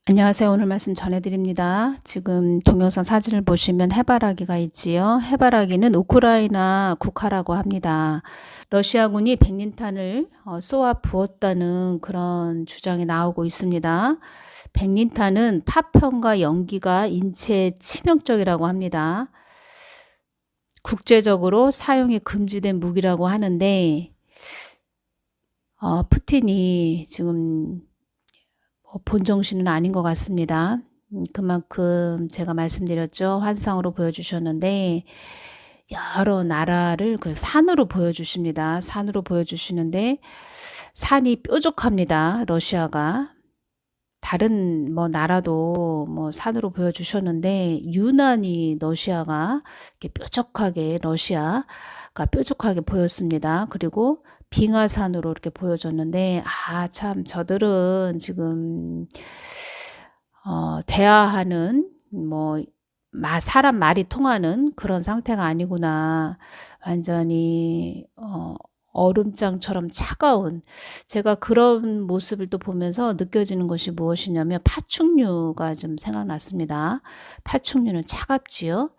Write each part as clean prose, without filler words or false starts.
안녕하세요. 오늘 말씀 전해드립니다. 지금 동영상 사진을 보시면 해바라기가 있지요. 해바라기는 우크라이나 국화라고 합니다. 러시아군이 백린탄을 쏘아 부었다는 그런 주장이 나오고 있습니다. 백린탄은 파편과 연기가 인체에 치명적이라고 합니다. 국제적으로 사용이 금지된 무기라고 하는데 푸틴이 지금 본정신은 아닌 것 같습니다. 그만큼 제가 말씀드렸죠. 환상으로 보여주셨는데 여러 나라를 그 산으로 보여주십니다. 산으로 보여주시는데 산이 뾰족합니다. 러시아가. 다른 나라도 산으로 보여주셨는데 유난히 러시아가 이렇게 뾰족하게 러시아가 뾰족하게 보였습니다. 그리고 빙하산으로 이렇게 보여졌는데 참 저들은 지금 대화하는 사람 말이 통하는 그런 상태가 아니구나. 완전히 얼음장처럼 차가운, 제가 그런 모습을 또 보면서 느껴지는 것이 무엇이냐면 파충류가 좀 생각났습니다. 파충류는 차갑지요.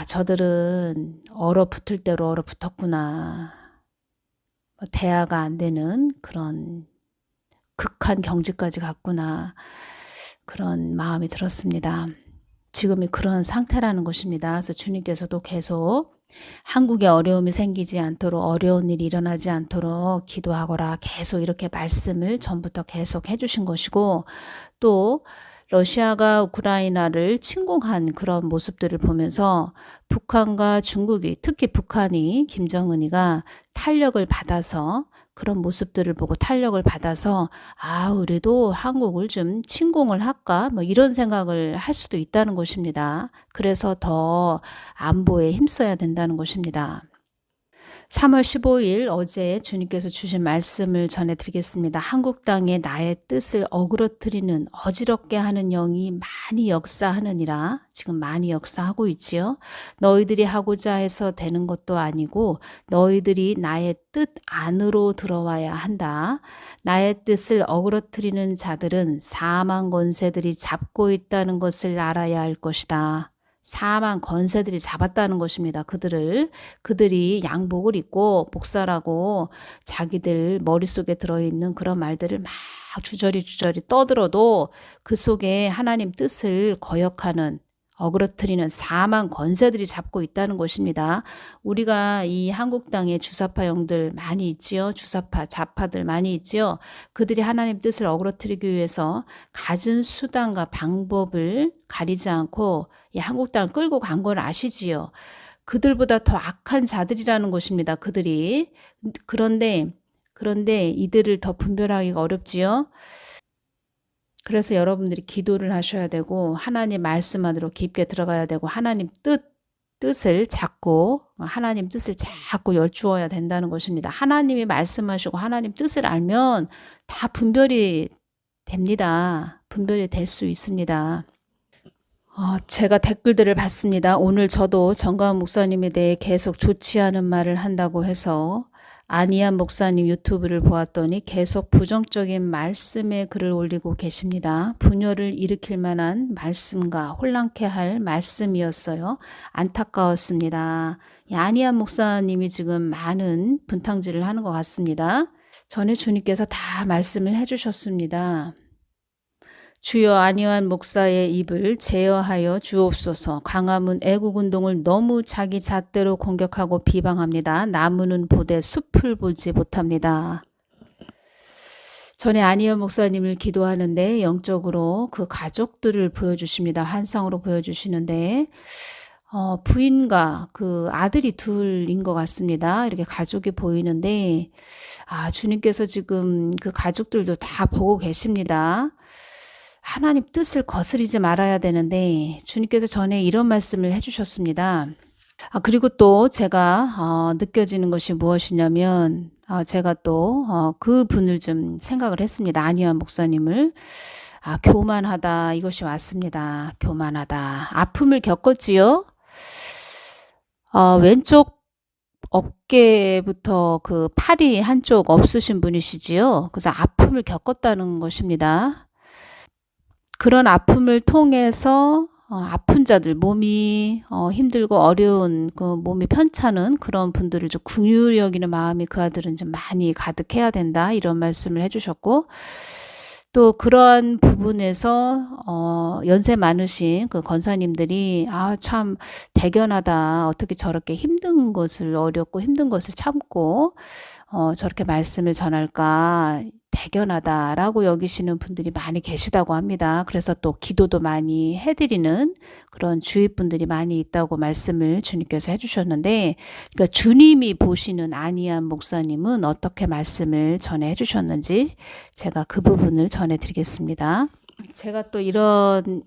저들은 얼어붙을 대로 얼어붙었구나. 대화가 안 되는 그런 극한 경지까지 갔구나. 그런 마음이 들었습니다. 지금이 그런 상태라는 것입니다. 그래서 주님께서도 계속 한국에 어려움이 생기지 않도록, 어려운 일이 일어나지 않도록 기도하거라, 계속 이렇게 말씀을 전부터 계속 해주신 것이고, 또 러시아가 우크라이나를 침공한 그런 모습들을 보면서 북한과 중국이, 특히 북한이, 김정은이가 탄력을 받아서, 그런 모습들을 보고 탄력을 받아서 우리도 한국을 좀 침공을 할까, 이런 생각을 할 수도 있다는 것입니다. 그래서 더 안보에 힘써야 된다는 것입니다. 3월 15일 어제 주님께서 주신 말씀을 전해드리겠습니다. 한국 땅에 나의 뜻을 어그러뜨리는, 어지럽게 하는 영이 많이 역사하느니라. 지금 많이 역사하고 있지요. 너희들이 하고자 해서 되는 것도 아니고 너희들이 나의 뜻 안으로 들어와야 한다. 나의 뜻을 어그러뜨리는 자들은 사망 권세들이 잡고 있다는 것을 알아야 할 것이다. 사망 권세들이 잡았다는 것입니다. 그들이 양복을 입고 목사라고 자기들 머릿속에 들어있는 그런 말들을 막 주저리 떠들어도 그 속에 하나님 뜻을 거역하는, 어그러뜨리는 사망 권세들이 잡고 있다는 것입니다. 우리가 이 한국 땅에 주사파 영들 많이 있지요. 주사파 좌파들 많이 있지요. 그들이 하나님 뜻을 어그러뜨리기 위해서 가진 수단과 방법을 가리지 않고 이 한국 땅을 끌고 간 걸 아시지요. 그들보다 더 악한 자들이라는 것입니다. 그들이. 그런데 이들을 더 분별하기가 어렵지요. 그래서 여러분들이 기도를 하셔야 되고 하나님 말씀 안으로 깊게 들어가야 되고 하나님 뜻을 자꾸 열주어야 된다는 것입니다. 하나님이 말씀하시고 하나님 뜻을 알면 다 분별이 됩니다. 분별이 될 수 있습니다. 제가 댓글들을 봤습니다. 오늘 저도 정가은 목사님에 대해 계속 좋지 않은 말을 한다고 해서 안희한 목사님 유튜브를 보았더니 계속 부정적인 말씀의 글을 올리고 계십니다. 분열을 일으킬 만한 말씀과 혼란케 할 말씀이었어요. 안타까웠습니다. 안희한 목사님이 지금 많은 분탕질을 하는 것 같습니다. 전에 주님께서 다 말씀을 해주셨습니다. 주여 안희환 목사의 입을 제어하여 주옵소서. 광화문 애국운동을 너무 자기 잣대로 공격하고 비방합니다. 나무는 보되 숲을 보지 못합니다. 전에 안희환 목사님을 기도하는데 영적으로 그 가족들을 보여주십니다. 환상으로 보여주시는데 부인과 그 아들이 둘인 것 같습니다. 이렇게 가족이 보이는데 주님께서 지금 그 가족들도 다 보고 계십니다. 하나님 뜻을 거스리지 말아야 되는데 주님께서 전에 이런 말씀을 해주셨습니다. 그리고 또 제가 느껴지는 것이 무엇이냐면 제가 또 그 분을 좀 생각을 했습니다. 안희환 목사님을. 교만하다, 이것이 왔습니다. 교만하다. 아픔을 겪었지요. 왼쪽 어깨부터 그 팔이 한쪽 없으신 분이시지요. 그래서 아픔을 겪었다는 것입니다. 그런 아픔을 통해서 아픈 자들, 몸이 힘들고 어려운 그 몸이 편찮은 그런 분들을 좀 긍휼히 여기는 마음이 그 아들은 좀 많이 가득해야 된다, 이런 말씀을 해주셨고, 또 그러한 부분에서 연세 많으신 그 권사님들이 참 대견하다, 어떻게 저렇게 힘든 것을, 어렵고 힘든 것을 참고 저렇게 말씀을 전할까, 대견하다라고 여기시는 분들이 많이 계시다고 합니다. 그래서 또 기도도 많이 해드리는 그런 주위 분들이 많이 있다고 말씀을 주님께서 해주셨는데, 그러니까 주님이 보시는 안희안 목사님은 어떻게 말씀을 전해 주셨는지 제가 그 부분을 전해드리겠습니다. 제가 또 이러한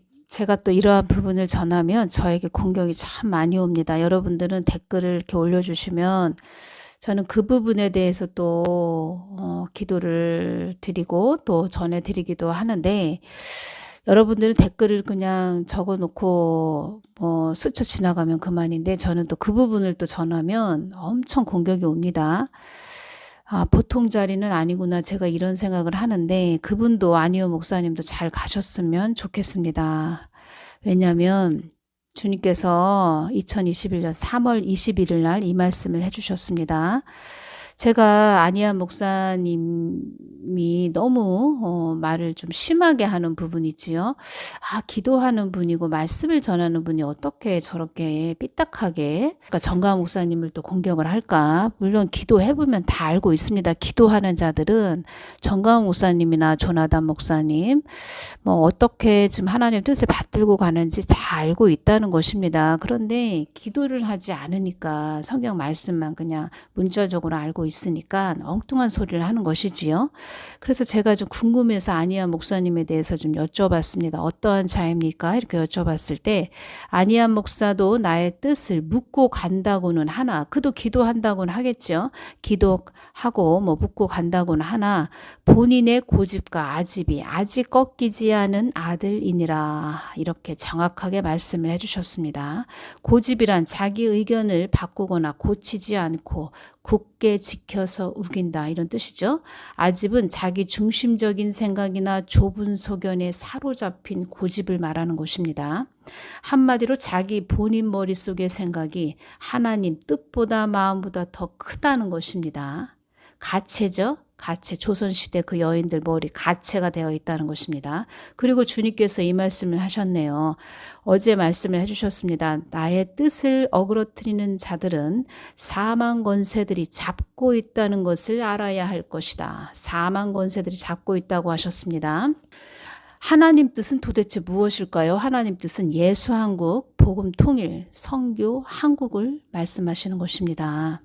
부분을 전하면 저에게 공격이 참 많이 옵니다. 여러분들은 댓글을 이렇게 올려주시면 저는 그 부분에 대해서 또 기도를 드리고 또 전해드리기도 하는데, 여러분들은 댓글을 그냥 적어놓고 스쳐 지나가면 그만인데, 저는 또 그 부분을 또 전하면 엄청 공격이 옵니다. 보통 자리는 아니구나, 제가 이런 생각을 하는데, 그분도 안희연 목사님도 잘 가셨으면 좋겠습니다. 왜냐하면 주님께서 2021년 3월 21일 날 이 말씀을 해주셨습니다. 제가 안희안 목사님이 너무 말을 좀 심하게 하는 부분이 있지요. 기도하는 분이고 말씀을 전하는 분이 어떻게 저렇게 삐딱하게, 그러니까 정가은 목사님을 또 공격을 할까? 물론 기도해보면 다 알고 있습니다. 기도하는 자들은 정가은 목사님이나 조나단 목사님 어떻게 지금 하나님 뜻을 받들고 가는지 다 알고 있다는 것입니다. 그런데 기도를 하지 않으니까 성경 말씀만 그냥 문자적으로 알고 있으니까 엉뚱한 소리를 하는 것이지요. 그래서 제가 좀 궁금해서 안희안 목사님에 대해서 좀 여쭤봤습니다. 어떠한 자입니까? 이렇게 여쭤봤을 때 안희안 목사도 나의 뜻을 묻고 간다고는 하나, 그도 기도한다고는 하겠죠. 기도하고 묻고 간다고는 하나, 본인의 고집과 아집이 아직 꺾이지 않은 아들이니라, 이렇게 정확하게 말씀을 해주셨습니다. 고집이란 자기 의견을 바꾸거나 고치지 않고 굳게 지켜서 우긴다, 이런 뜻이죠. 아집은 자기 중심적인 생각이나 좁은 소견에 사로잡힌 고집을 말하는 것입니다. 한마디로 자기 본인 머릿속의 생각이 하나님 뜻보다 마음보다 더 크다는 것입니다. 가채죠. 가채, 조선시대 그 여인들 머리 가채가 되어 있다는 것입니다. 그리고 주님께서 이 말씀을 하셨네요. 어제 말씀을 해주셨습니다. 나의 뜻을 어그러뜨리는 자들은 사망 권세들이 잡고 있다는 것을 알아야 할 것이다. 사망 권세들이 잡고 있다고 하셨습니다. 하나님 뜻은 도대체 무엇일까요? 하나님 뜻은 예수한국, 복음통일, 선교 한국을 말씀하시는 것입니다.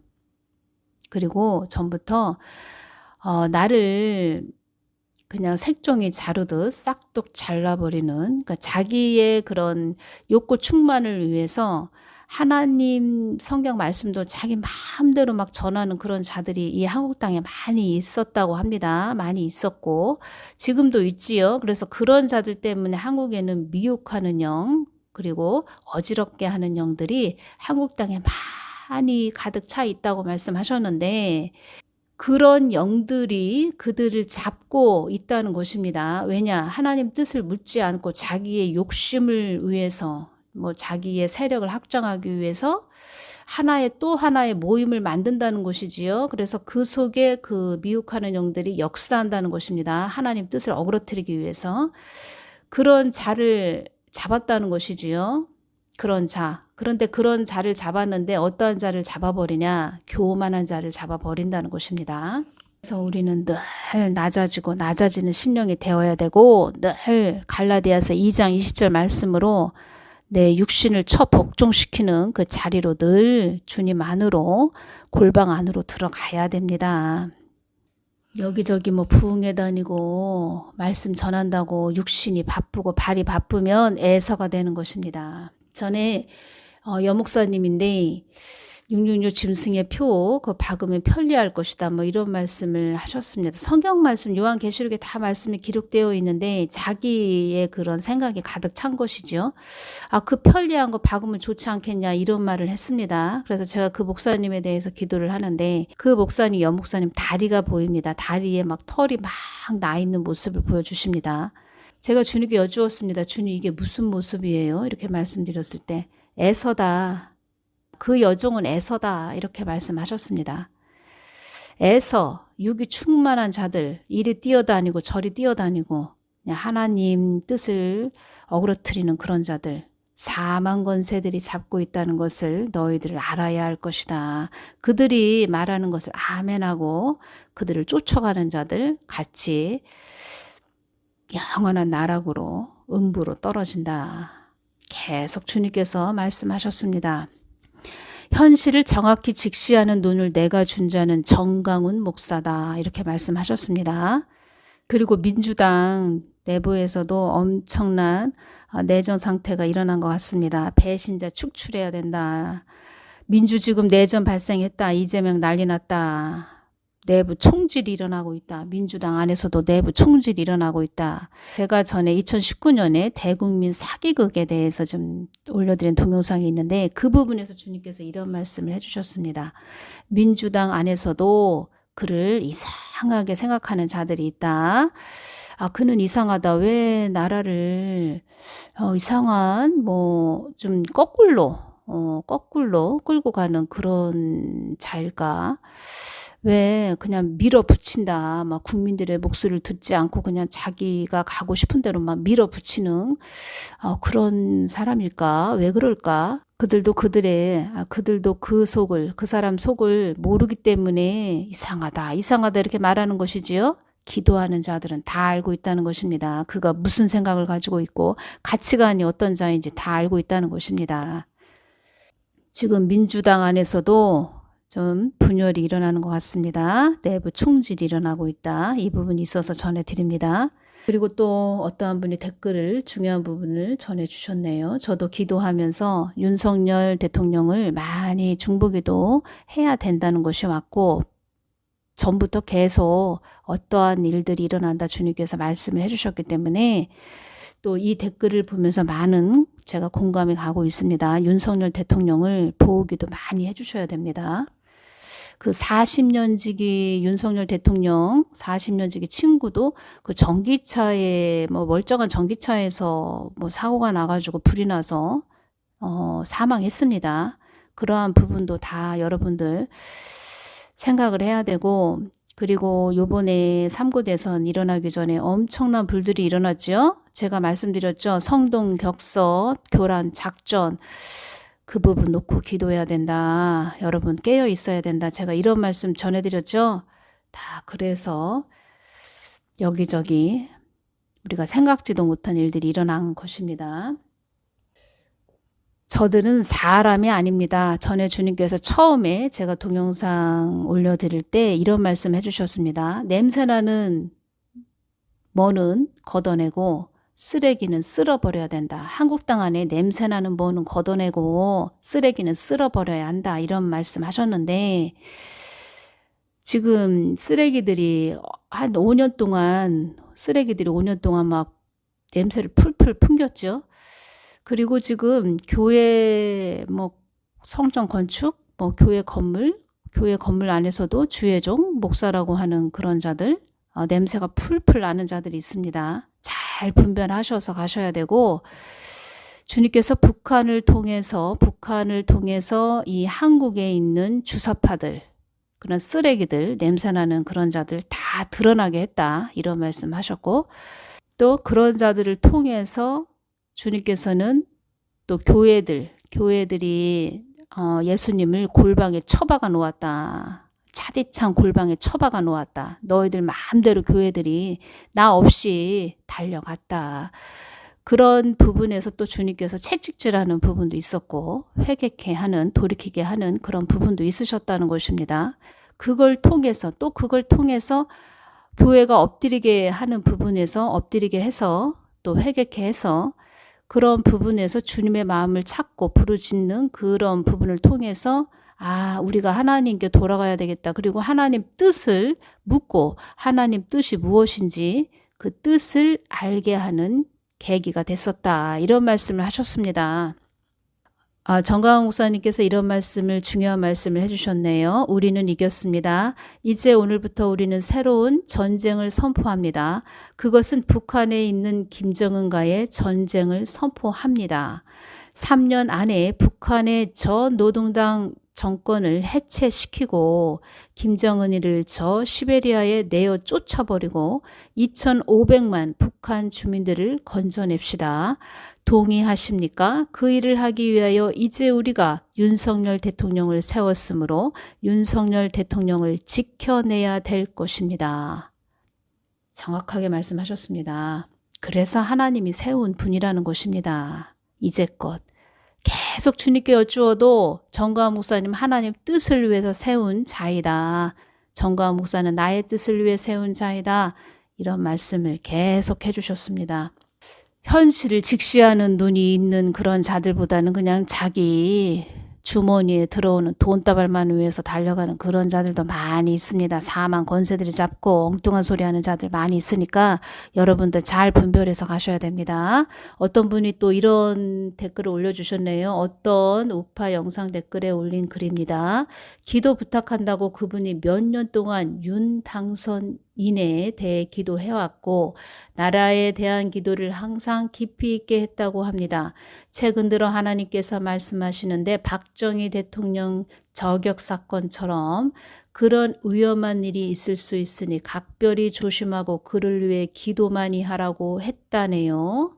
그리고 전부터 나를 그냥 색종이 자르듯 싹둑 잘라버리는, 그러니까 자기의 그런 욕구 충만을 위해서 하나님 성경 말씀도 자기 마음대로 막 전하는 그런 자들이 이 한국 땅에 많이 있었다고 합니다. 많이 있었고 지금도 있지요. 그래서 그런 자들 때문에 한국에는 미혹하는 영, 그리고 어지럽게 하는 영들이 한국 땅에 많이 가득 차 있다고 말씀하셨는데, 그런 영들이 그들을 잡고 있다는 것입니다. 왜냐? 하나님 뜻을 묻지 않고 자기의 욕심을 위해서, 자기의 세력을 확장하기 위해서 또 하나의 모임을 만든다는 것이지요. 그래서 그 속에 그 미혹하는 영들이 역사한다는 것입니다. 하나님 뜻을 어그러뜨리기 위해서 그런 자를 잡았다는 것이지요. 그런 자. 그런데 그런 자를 잡았는데 어떠한 자를 잡아버리냐? 교만한 자를 잡아버린다는 것입니다. 그래서 우리는 늘 낮아지고 낮아지는 심령이 되어야 되고, 늘 갈라디아서 2장 20절 말씀으로 내 육신을 복종시키는 그 자리로 늘 주님 안으로, 골방 안으로 들어가야 됩니다. 여기저기 부흥회 다니고 말씀 전한다고 육신이 바쁘고 발이 바쁘면 애서가 되는 것입니다. 전에 여목사님인데 666 짐승의 표 그거 박으면 편리할 것이다, 이런 말씀을 하셨습니다. 성경 말씀 요한계시록에 다 말씀이 기록되어 있는데 자기의 그런 생각이 가득 찬 것이죠. 그 편리한 거 박으면 좋지 않겠냐, 이런 말을 했습니다. 그래서 제가 그 목사님에 대해서 기도를 하는데, 그 목사님, 여목사님 다리가 보입니다. 다리에 막 털이 막 나 있는 모습을 보여주십니다. 제가 주님께 여쭈었습니다. 주님, 이게 무슨 모습이에요? 이렇게 말씀드렸을 때 에서다. 그 여종은 에서다. 이렇게 말씀하셨습니다. 에서, 육이 충만한 자들, 이리 뛰어다니고 저리 뛰어다니고 그냥 하나님 뜻을 어그러뜨리는 그런 자들, 사망 권세들이 잡고 있다는 것을 너희들 알아야 할 것이다. 그들이 말하는 것을 아멘하고 그들을 쫓아가는 자들 같이 영원한 나락으로 음부로 떨어진다. 계속 주님께서 말씀하셨습니다. 현실을 정확히 직시하는 눈을 내가 준 자는 정강훈 목사다. 이렇게 말씀하셨습니다. 그리고 민주당 내부에서도 엄청난 내전 상태가 일어난 것 같습니다. 배신자 축출해야 된다. 민주지금 내전 발생했다. 이재명 난리 났다. 내부 총질이 일어나고 있다. 민주당 안에서도 내부 총질이 일어나고 있다. 제가 전에 2019년에 대국민 사기극에 대해서 좀 올려드린 동영상이 있는데 그 부분에서 주님께서 이런 말씀을 해주셨습니다. 민주당 안에서도 그를 이상하게 생각하는 자들이 있다. 아, 그는 이상하다. 왜 나라를 이상한 좀 거꾸로 끌고 가는 그런 자일까? 왜 그냥 밀어붙인다. 막 국민들의 목소리를 듣지 않고 그냥 자기가 가고 싶은 대로 막 밀어붙이는 그런 사람일까? 왜 그럴까? 그들도 그 사람 속을 모르기 때문에 이상하다 이렇게 말하는 것이지요. 기도하는 자들은 다 알고 있다는 것입니다. 그가 무슨 생각을 가지고 있고 가치관이 어떤 자인지 다 알고 있다는 것입니다. 지금 민주당 안에서도 좀 분열이 일어나는 것 같습니다. 내부 총질이 일어나고 있다. 이 부분이 있어서 전해드립니다. 그리고 또 어떠한 분이 중요한 부분을 전해주셨네요. 저도 기도하면서 윤석열 대통령을 많이 중보기도 해야 된다는 것이 왔고 전부터 계속 어떠한 일들이 일어난다 주님께서 말씀을 해주셨기 때문에 또 이 댓글을 보면서 제가 공감이 가고 있습니다. 윤석열 대통령을 보호기도 많이 해주셔야 됩니다. 그 40년지기 윤석열 대통령 40년지기 친구도 그 전기차에 멀쩡한 전기차에서 사고가 나가지고 불이 나서 사망했습니다. 그러한 부분도 다 여러분들 생각을 해야 되고 그리고 요번에 3구 대선 일어나기 전에 엄청난 불들이 일어났죠. 제가 말씀드렸죠. 성동 격서 교란 작전 그 부분 놓고 기도해야 된다. 여러분 깨어 있어야 된다. 제가 이런 말씀 전해드렸죠. 다 그래서 여기저기 우리가 생각지도 못한 일들이 일어난 것입니다. 저들은 사람이 아닙니다. 전에 주님께서 처음에 제가 동영상 올려드릴 때 이런 말씀 해주셨습니다. 냄새나는 뭐는 걷어내고 쓰레기는 쓸어버려야 된다. 한국 땅 안에 냄새나는 뭐는 걷어내고 쓰레기는 쓸어버려야 한다. 이런 말씀 하셨는데 지금 쓰레기들이 5년 동안 막 냄새를 풀풀 풍겼죠. 그리고 지금 교회 성전 건축 교회 건물 안에서도 주예종 목사라고 하는 그런 자들 냄새가 풀풀 나는 자들이 있습니다. 잘 분별하셔서 가셔야 되고 주님께서 북한을 통해서 이 한국에 있는 주사파들 그런 쓰레기들 냄새나는 그런 자들 다 드러나게 했다. 이런 말씀 하셨고 또 그런 자들을 통해서 주님께서는 또 교회들이 예수님을 골방에 처박아 놓았다. 차디찬 골방에 처박아 놓았다. 너희들 마음대로 교회들이 나 없이 달려갔다. 그런 부분에서 또 주님께서 채찍질하는 부분도 있었고 돌이키게 하는 그런 부분도 있으셨다는 것입니다. 그걸 통해서 교회가 엎드리게 해서 또 회개케 해서 그런 부분에서 주님의 마음을 찾고 부르짖는 그런 부분을 통해서 우리가 하나님께 돌아가야 되겠다. 그리고 하나님 뜻을 묻고 하나님 뜻이 무엇인지 그 뜻을 알게 하는 계기가 됐었다. 이런 말씀을 하셨습니다. 정가은 목사님께서 이런 말씀을, 중요한 말씀을 해주셨네요. 우리는 이겼습니다. 이제 오늘부터 우리는 새로운 전쟁을 선포합니다. 그것은 북한에 있는 김정은과의 전쟁을 선포합니다. 3년 안에 북한의 저 노동당 정권을 해체시키고 김정은이를 저 시베리아에 내어 쫓아버리고 2,500만 북한 주민들을 건져냅시다. 동의하십니까? 그 일을 하기 위하여 이제 우리가 윤석열 대통령을 세웠으므로 윤석열 대통령을 지켜내야 될 것입니다. 정확하게 말씀하셨습니다. 그래서 하나님이 세운 분이라는 것입니다. 이제껏 계속 주님께 여쭈어도 정가은 목사님 하나님 뜻을 위해서 세운 자이다. 정가은 목사는 나의 뜻을 위해 세운 자이다. 이런 말씀을 계속 해주셨습니다. 현실을 직시하는 눈이 있는 그런 자들보다는 그냥 자기 주머니에 들어오는 돈다발만 위해서 달려가는 그런 자들도 많이 있습니다. 사망 권세들이 잡고 엉뚱한 소리 하는 자들 많이 있으니까 여러분들 잘 분별해서 가셔야 됩니다. 어떤 분이 또 이런 댓글을 올려주셨네요. 어떤 우파 영상 댓글에 올린 글입니다. 기도 부탁한다고 그분이 몇 년 동안 윤 당선인에 대해 기도해왔고 나라에 대한 기도를 항상 깊이 있게 했다고 합니다. 최근 들어 하나님께서 말씀하시는데 박정희 대통령 저격 사건처럼 그런 위험한 일이 있을 수 있으니 각별히 조심하고 그를 위해 기도 많이 하라고 했다네요.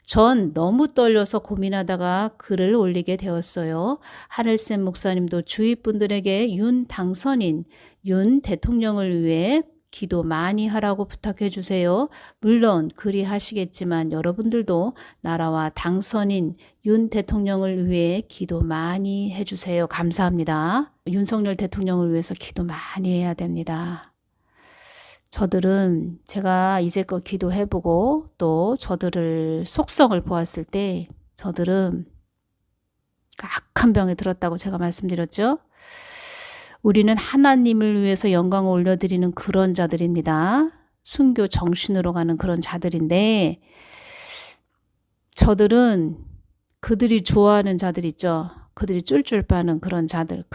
전 너무 떨려서 고민하다가 글을 올리게 되었어요. 하늘샘 목사님도 주위 분들에게 윤 당선인, 윤 대통령을 위해 기도 많이 하라고 부탁해 주세요. 물론 그리 하시겠지만 여러분들도 나라와 당선인 윤 대통령을 위해 기도 많이 해주세요. 감사합니다. 윤석열 대통령을 위해서 기도 많이 해야 됩니다. 저들은 제가 이제껏 기도해보고 또 저들을 속성을 보았을 때 저들은 악한 병에 들었다고 제가 말씀드렸죠. 우리는 하나님을 위해서 영광을 올려드리는 그런 자들입니다. 순교 정신으로 가는 그런 자들인데 저들은 그들이 좋아하는 자들 있죠. 그들이 쫄쫄 빠는 그런 자들,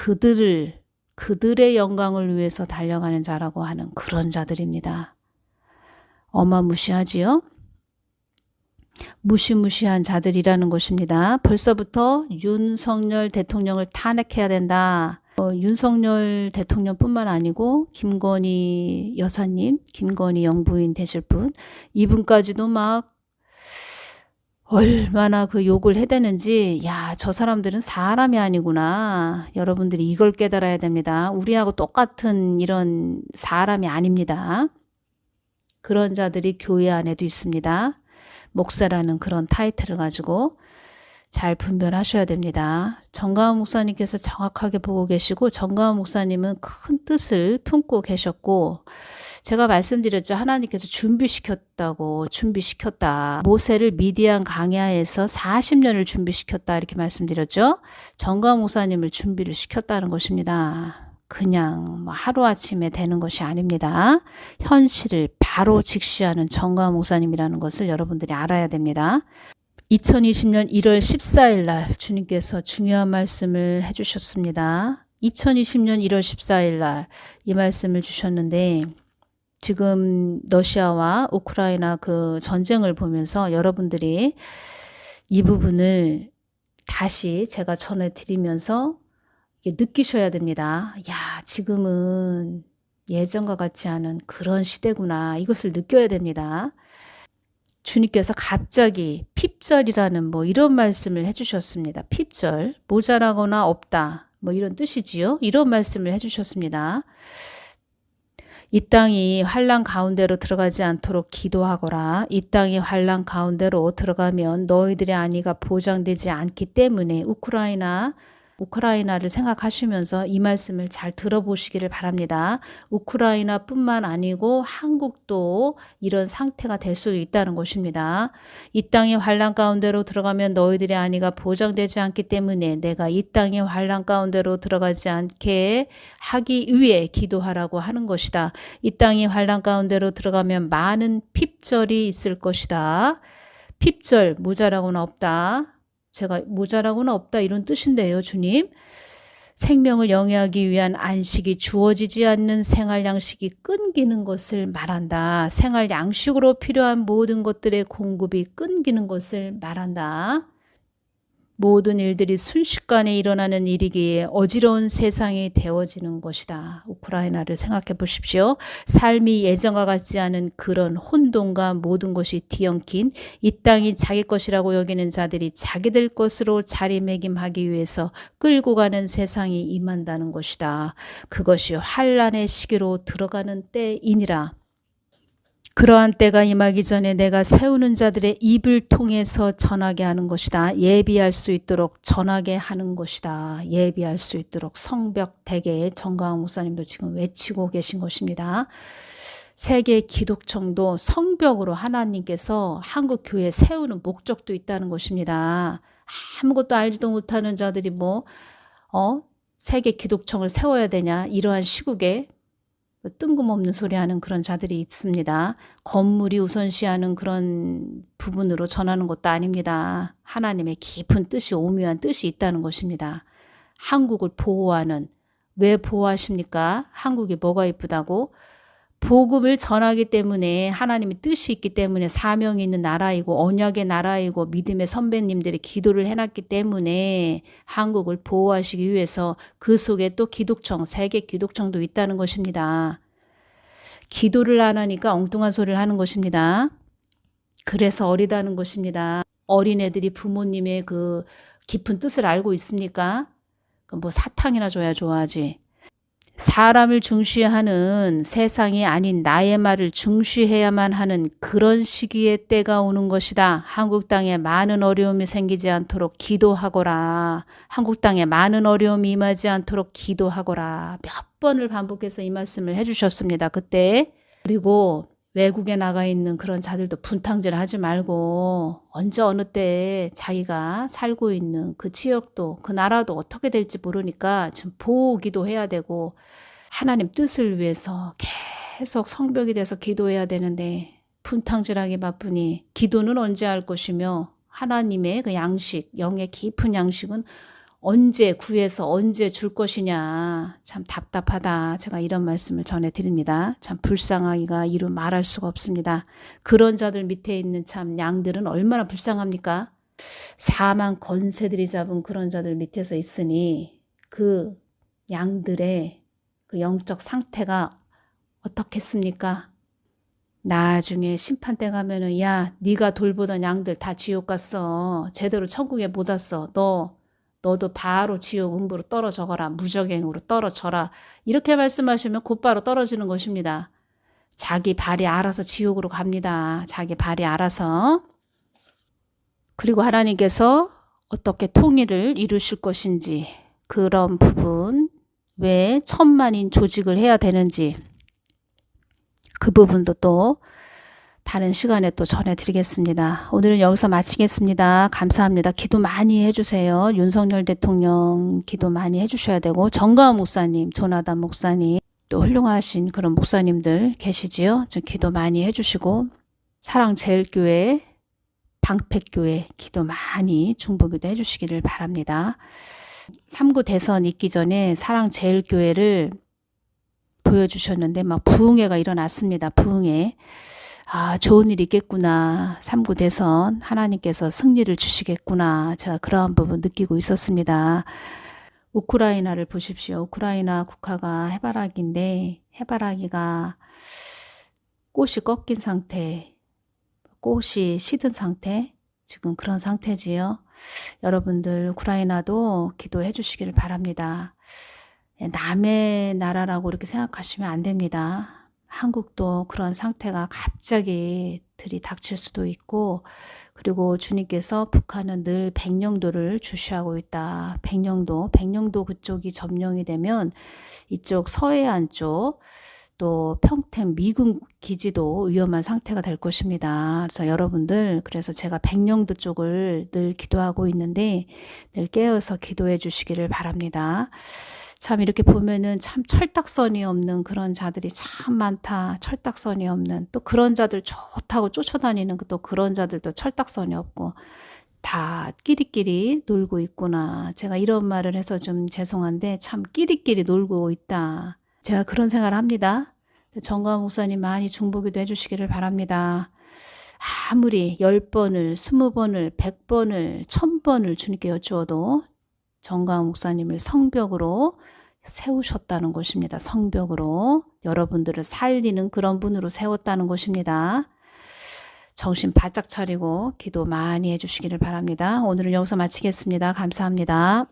그들의 영광을 위해서 달려가는 자라고 하는 그런 자들입니다. 어마무시하지요? 무시무시한 자들이라는 것입니다. 벌써부터 윤석열 대통령을 탄핵해야 된다. 윤석열 대통령뿐만 아니고 김건희 여사님, 김건희 영부인 되실 분, 이분까지도 막 얼마나 그 욕을 해대는지, 야, 저 사람들은 사람이 아니구나. 여러분들이 이걸 깨달아야 됩니다. 우리하고 똑같은 이런 사람이 아닙니다. 그런 자들이 교회 안에도 있습니다. 목사라는 그런 타이틀을 가지고 잘 분별하셔야 됩니다. 정가은 목사님께서 정확하게 보고 계시고 정가은 목사님은 큰 뜻을 품고 계셨고 제가 말씀드렸죠. 하나님께서 준비시켰다. 모세를 미디안 광야에서 40년을 준비시켰다 이렇게 말씀드렸죠. 정가은 목사님을 준비를 시켰다는 것입니다. 그냥 하루아침에 되는 것이 아닙니다. 현실을 바로 직시하는 정가은 목사님이라는 것을 여러분들이 알아야 됩니다. 2020년 1월 14일 날 주님께서 중요한 말씀을 해주셨습니다. 2020년 1월 14일 날 이 말씀을 주셨는데 지금 러시아와 우크라이나 그 전쟁을 보면서 여러분들이 이 부분을 다시 제가 전해드리면서 느끼셔야 됩니다. 야, 지금은 예전과 같지 않은 그런 시대구나. 이것을 느껴야 됩니다. 주님께서 갑자기 핍절이라는 이런 말씀을 해주셨습니다. 핍절, 모자라거나 없다. 이런 뜻이지요. 이런 말씀을 해주셨습니다. 이 땅이 환난 가운데로 들어가지 않도록 기도하거라. 이 땅이 환난 가운데로 들어가면 너희들의 안위가 보장되지 않기 때문에 우크라이나를 생각하시면서 이 말씀을 잘 들어보시기를 바랍니다. 우크라이나뿐만 아니고 한국도 이런 상태가 될 수 있다는 것입니다. 이 땅의 환난 가운데로 들어가면 너희들의 안위가 보장되지 않기 때문에 내가 이 땅의 환난 가운데로 들어가지 않게 하기 위해 기도하라고 하는 것이다. 이 땅의 환난 가운데로 들어가면 많은 핍절이 있을 것이다. 핍절 모자라고는 없다. 제가 모자라고는 없다 이런 뜻인데요, 주님. 생명을 영위하기 위한 안식이 주어지지 않는 생활 양식이 끊기는 것을 말한다. 생활 양식으로 필요한 모든 것들의 공급이 끊기는 것을 말한다. 모든 일들이 순식간에 일어나는 일이기에 어지러운 세상이 되어지는 것이다. 우크라이나를 생각해 보십시오. 삶이 예전과 같지 않은 그런 혼돈과 모든 것이 뒤엉킨 이 땅이 자기 것이라고 여기는 자들이 자기들 것으로 자리매김하기 위해서 끌고 가는 세상이 임한다는 것이다. 그것이 환란의 시기로 들어가는 때이니라. 그러한 때가 임하기 전에 내가 세우는 자들의 입을 통해서 전하게 하는 것이다. 예비할 수 있도록 전하게 하는 것이다. 예비할 수 있도록 성벽 대개의 정강훈 목사님도 지금 외치고 계신 것입니다. 세계 기독청도 성벽으로 하나님께서 한국 교회에 세우는 목적도 있다는 것입니다. 아무것도 알지도 못하는 자들이 세계 기독청을 세워야 되냐 이러한 시국에 뜬금없는 소리 하는 그런 자들이 있습니다. 건물이 우선시하는 그런 부분으로 전하는 것도 아닙니다. 하나님의 깊은 뜻이 오묘한 뜻이 있다는 것입니다. 한국을 보호하는, 왜 보호하십니까? 한국이 뭐가 이쁘다고? 복음을 전하기 때문에 하나님의 뜻이 있기 때문에 사명이 있는 나라이고 언약의 나라이고 믿음의 선배님들이 기도를 해놨기 때문에 한국을 보호하시기 위해서 그 속에 또 기독청, 세계 기독청도 있다는 것입니다. 기도를 안 하니까 엉뚱한 소리를 하는 것입니다. 그래서 어리다는 것입니다. 어린애들이 부모님의 그 깊은 뜻을 알고 있습니까? 뭐 사탕이나 줘야 좋아하지. 사람을 중시하는 세상이 아닌 나의 말을 중시해야만 하는 그런 시기의 때가 오는 것이다. 한국 땅에 많은 어려움이 생기지 않도록 기도하거라. 한국 땅에 많은 어려움이 임하지 않도록 기도하거라. 몇 번을 반복해서 이 말씀을 해주셨습니다. 그때. 그리고 외국에 나가 있는 그런 자들도 분탕질 하지 말고 언제 어느 때 자기가 살고 있는 그 지역도 그 나라도 어떻게 될지 모르니까 지금 보기도 해야 되고 하나님 뜻을 위해서 계속 성벽이 돼서 기도해야 되는데 분탕질하기 바쁘니 기도는 언제 할 것이며 하나님의 그 양식, 영의 깊은 양식은 언제 구해서 언제 줄 것이냐. 참 답답하다. 제가 이런 말씀을 전해드립니다. 참 불쌍하기가 이루 말할 수가 없습니다. 그런 자들 밑에 있는 참 양들은 얼마나 불쌍합니까? 사망 권세들이 잡은 그런 자들 밑에서 있으니 그 양들의 그 영적 상태가 어떻겠습니까? 나중에 심판대 가면은 야 네가 돌보던 양들 다 지옥 갔어. 제대로 천국에 못 왔어. 너도 바로 지옥 음부로 떨어져거라. 무적행으로 떨어져라. 이렇게 말씀하시면 곧바로 떨어지는 것입니다. 자기 발이 알아서 지옥으로 갑니다. 자기 발이 알아서. 그리고 하나님께서 어떻게 통일을 이루실 것인지 그런 부분, 왜 천만인 조직을 해야 되는지 그 부분도 또 다른 시간에 또 전해드리겠습니다. 오늘은 여기서 마치겠습니다. 감사합니다. 기도 많이 해주세요. 윤석열 대통령 기도 많이 해주셔야 되고 정가은 목사님, 조나단 목사님 또 훌륭하신 그런 목사님들 계시지요. 좀 기도 많이 해주시고 사랑제일교회, 방패교회 기도 많이 중보기도 해주시기를 바랍니다. 3구 대선 있기 전에 사랑제일교회를 보여주셨는데 막 부흥회가 일어났습니다. 부흥회. 아, 좋은 일이 있겠구나. 3구 대선 하나님께서 승리를 주시겠구나. 제가 그러한 부분 느끼고 있었습니다. 우크라이나를 보십시오. 우크라이나 국화가 해바라기인데 해바라기가 꽃이 꺾인 상태, 꽃이 시든 상태, 지금 그런 상태지요. 여러분들 우크라이나도 기도해 주시기를 바랍니다. 남의 나라라고 이렇게 생각하시면 안 됩니다. 한국도 그런 상태가 갑자기 들이닥칠 수도 있고 그리고 주님께서 북한은 늘 백령도를 주시하고 있다. 백령도 그쪽이 점령이 되면 이쪽 서해안 쪽 또 평택 미군 기지도 위험한 상태가 될 것입니다. 그래서 여러분들 그래서 제가 백령도 쪽을 늘 기도하고 있는데 늘 깨어서 기도해 주시기를 바랍니다. 참 이렇게 보면은 참 철딱선이 없는 그런 자들이 참 많다. 철딱선이 없는 또 그런 자들 좋다고 쫓아다니는 또 그런 자들도 철딱선이 없고 다 끼리끼리 놀고 있구나. 제가 이런 말을 해서 좀 죄송한데 참 끼리끼리 놀고 있다. 제가 그런 생각을 합니다. 정광훈 목사님 많이 중보기도 해주시기를 바랍니다. 아무리 10번을, 20번을, 100번을, 1000번을 주님께 여쭈어도 정광훈 목사님을 성벽으로 세우셨다는 것입니다. 성벽으로 여러분들을 살리는 그런 분으로 세웠다는 것입니다. 정신 바짝 차리고 기도 많이 해주시기를 바랍니다. 오늘은 여기서 마치겠습니다. 감사합니다.